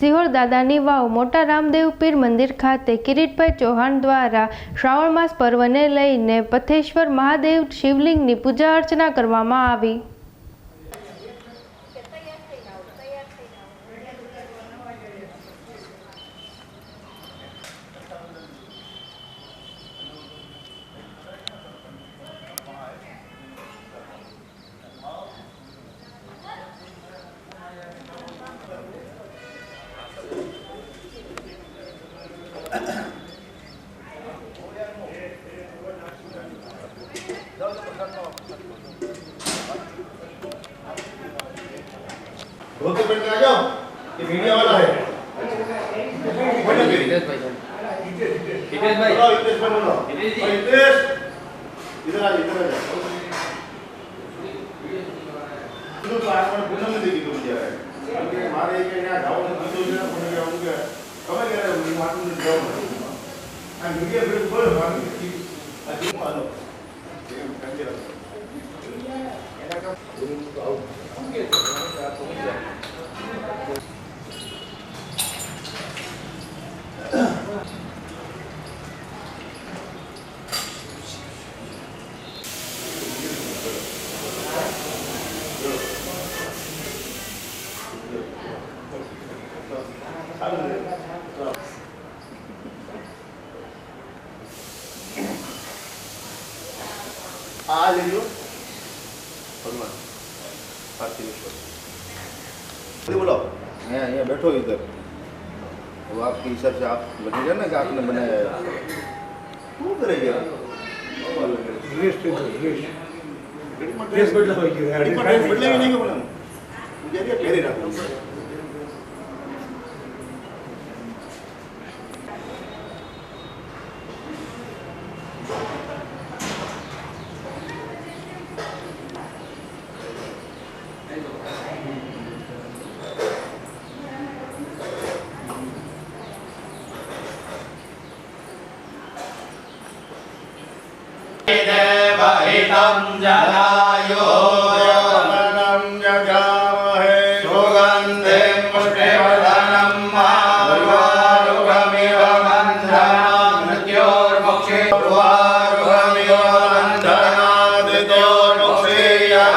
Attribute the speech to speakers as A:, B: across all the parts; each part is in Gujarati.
A: સિહોર દાદાની વાવ મોટા રામદેવ પીર મંદિર ખાતે કિરીટભાઈ ચૌહાણ દ્વારા શ્રાવણ માસ પર્વને લઈને પથેશ્વર મહાદેવ શિવલિંગની પૂજા અર્ચના કરવામાં આવી।
B: रोके बैठ के आ जाओ, ये मीडिया वाला है। बोलो हितेश भाई। हितेश भाई। बोलो हितेश भाई बोलो। हितेश जी। हितेश। इधर आ जाओ। तो आज मैं बोलने में देखी तो मुझे है। क्योंकि हमारे के यहाँ जाओ तो दो दिन होने के उनके कब कह रहे हो मार्केट में जाओ। हाँ मीडिया फिर बोलो मार्केट की अच्छी मानो। ये कंचे रखो। ये ना का आ लीजिए भगवान पार्थिवेश्वर बोलो यहाँ बैठो इधर वो आपके हिसाब से आप लगेगा ना कि आपने बनाया क्यों करेगा ड्रेस बदलेंगे नहीं बोला मुझे पहले रखो
C: देवहितं जलायो
B: वनं जगामहे
C: सुगन्धिं पुष्टिवर्धनं मारुहारुगमिव बन्धनं मृत्योर्मुक्षीर्वारुगमिव बन्धनादित्योर्मुक्षीयं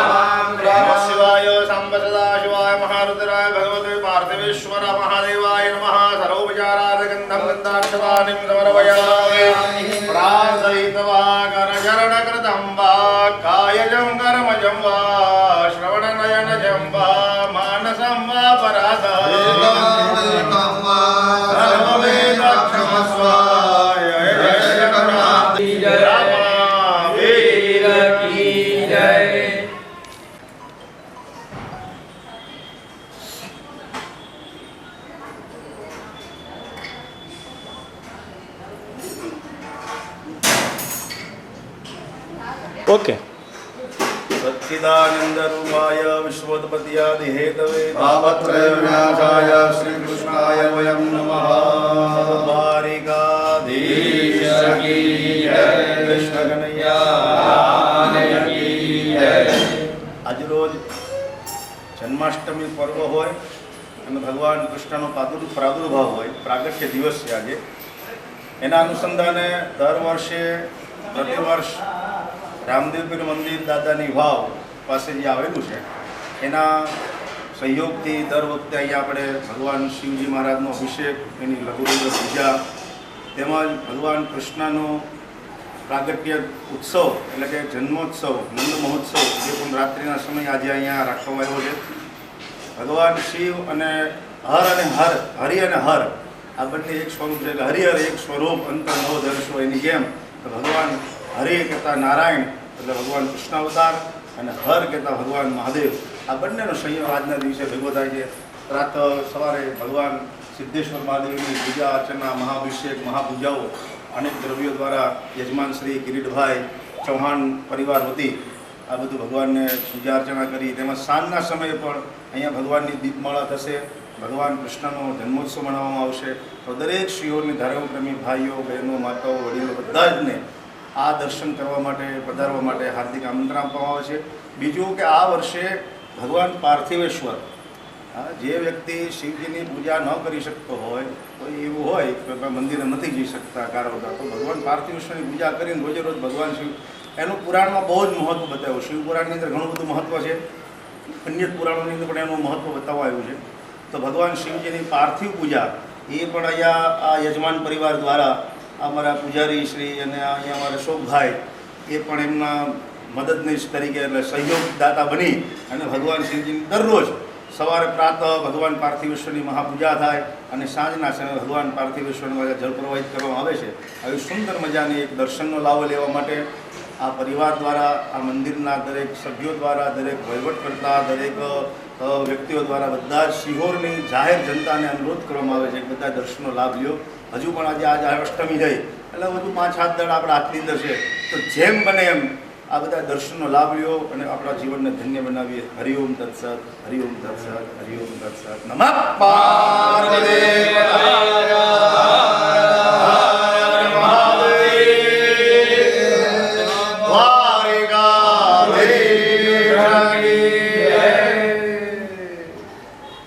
C: नमः शिवाय संवसदा शिवाय महारुद्राय भगवते पार्थिवेश्वर महादेवाय नमः सर्वोपचारार्घगन्धं गन्धाक्षतानिं समर्पयामि प्रार्थयित्वा करचरणकृतं वा कायजं कर्मजं वा श्रवणनयनजं वा मानसं वा पराधं सर्ववेदक्षमस्व जय जय रामवीर की जय।
D: ओके
B: सच्चिदानंद रूपाय विश्वोत्पत्त्यादि हेतवे
C: तापत्रय विनाशाय श्रीकृष्णाय वयं नमः।
B: द्वारिकाधीश
C: की जय
B: कृष्ण कन्हैया
C: की जय।
B: आज रोज जन्माष्टमी पर्व होय અને ભગવાન કૃષ્ણનો પ્રાદુર્ભાવ હોય પ્રાગટ્ય દિવસ છે આજે એના અનુસંધાને દર વર્ષે પ્રતિવર્ષ રામદેવ પીર મંદિર દાદાની વાવ પાસે જે આવેલું છે એના સહયોગથી દર વખતે અહીંયા આપણે ભગવાન શિવજી મહારાજનો અભિષેક એની લઘુરુદ્ર પૂજા તેમજ ભગવાન કૃષ્ણનો પ્રાગટ્ય ઉત્સવ એટલે કે જન્મોત્સવ નંદ મહોત્સવ જે પણ રાત્રિના સમયે આજે અહીંયા રાખવામાં આવ્યો છે। ભગવાન શિવ અને હર અને હર હરિ અને હર આ બંને એક સ્વરૂપ છે એટલે હરિહર એક સ્વરૂપ અંતર નવ દર્શો એની જેમ ભગવાન હરિ કહેતા નારાયણ એટલે ભગવાન કૃષ્ણ અવતાર અને હર કહેતા ભગવાન મહાદેવ આ બંનેનો સંયોગ આજના દિવસે ભેગો થાય છે। પ્રાતઃ સવારે ભગવાન સિદ્ધેશ્વર મહાદેવની પૂજા અર્ચના મહાઅભિષેક મહાપૂજાઓ અનેક દ્રવ્યો દ્વારા યજમાન શ્રી કિરીટભાઈ ચૌહાણ પરિવાર વતી આ બધું ભગવાનને પૂજા અર્ચના કરી તેમજ સાંજના સમયે પણ અહીંયા ભગવાનની દીપમાળા થશે ભગવાન કૃષ્ણનો જન્મોત્સવ મનાવવામાં આવશે। તો દરેક શ્રીઓની ધર્મપ્રેમી ભાઈઓ બહેનો માતાઓ વડીલો બધા જને આ દર્શન કરવા માટે પધારવા માટે હાર્દિક આમંત્રણ આપવામાં આવે છે। બીજું કે આ વર્ષે ભગવાન પાર્થિવેશ્વર જે વ્યક્તિ શિવજીની પૂજા ન કરી શકતો હોય કોઈ એવું હોય કે ભાઈ મંદિરે નથી જઈ શકતા કારવતા, તો ભગવાન પાર્થિવેશ્વરની પૂજા કરીને રોજે રોજ ભગવાન શિવ, એનું પુરાણમાં બહુ જ મહત્ત્વ બતાવ્યું. શિવ પુરાણની અંદર ઘણું બધું મહત્ત્વ છે, અન્ય પુરાણોની અંદર પણ એનું મહત્ત્વ બતાવવા આવ્યું છે. તો ભગવાન શિવજીની પાર્થિવ પૂજા એ પણ અહીંયા આ યજમાન પરિવાર દ્વારા અમારા પૂજારી શ્રી અને અહીંયા અમારા અશોકભાઈ એ પણ એમના મદદનીશ તરીકે એટલે સહયોગદાતા બની અને ભગવાન શિવજીની દરરોજ સવારે પ્રાતઃ ભગવાન પાર્થિવેશ્વરની મહાપૂજા થાય અને સાંજના સમયે ભગવાન પાર્થિવેશ્વરમાં જળ પ્રવાહિત કરવામાં આવે છે. આવી સુંદર મજાની એક દર્શનનો લાવો લેવા માટે આ પરિવાર દ્વારા, આ મંદિરના દરેક સભ્યો દ્વારા, દરેક વહીવટકર્તા, દરેક વ્યક્તિઓ દ્વારા, બધા જ શિહોરની જાહેર જનતાને અનુરોધ કરવામાં આવે છે કે બધા દર્શનનો લાભ લ્યો. હજુ પણ આજે અષ્ટમી થઈ એટલે બધું 5-7 દળ આપણા હાથની અંદર છે, તો જેમ બને એમ આ બધા દર્શનનો લાભ લ્યો અને આપણા જીવનને ધન્ય બનાવીએ. હરિઓમ તત્સત, હરિઓમ તત્સત, હરિઓમ તત્સત. નમઃ પાર્વતી.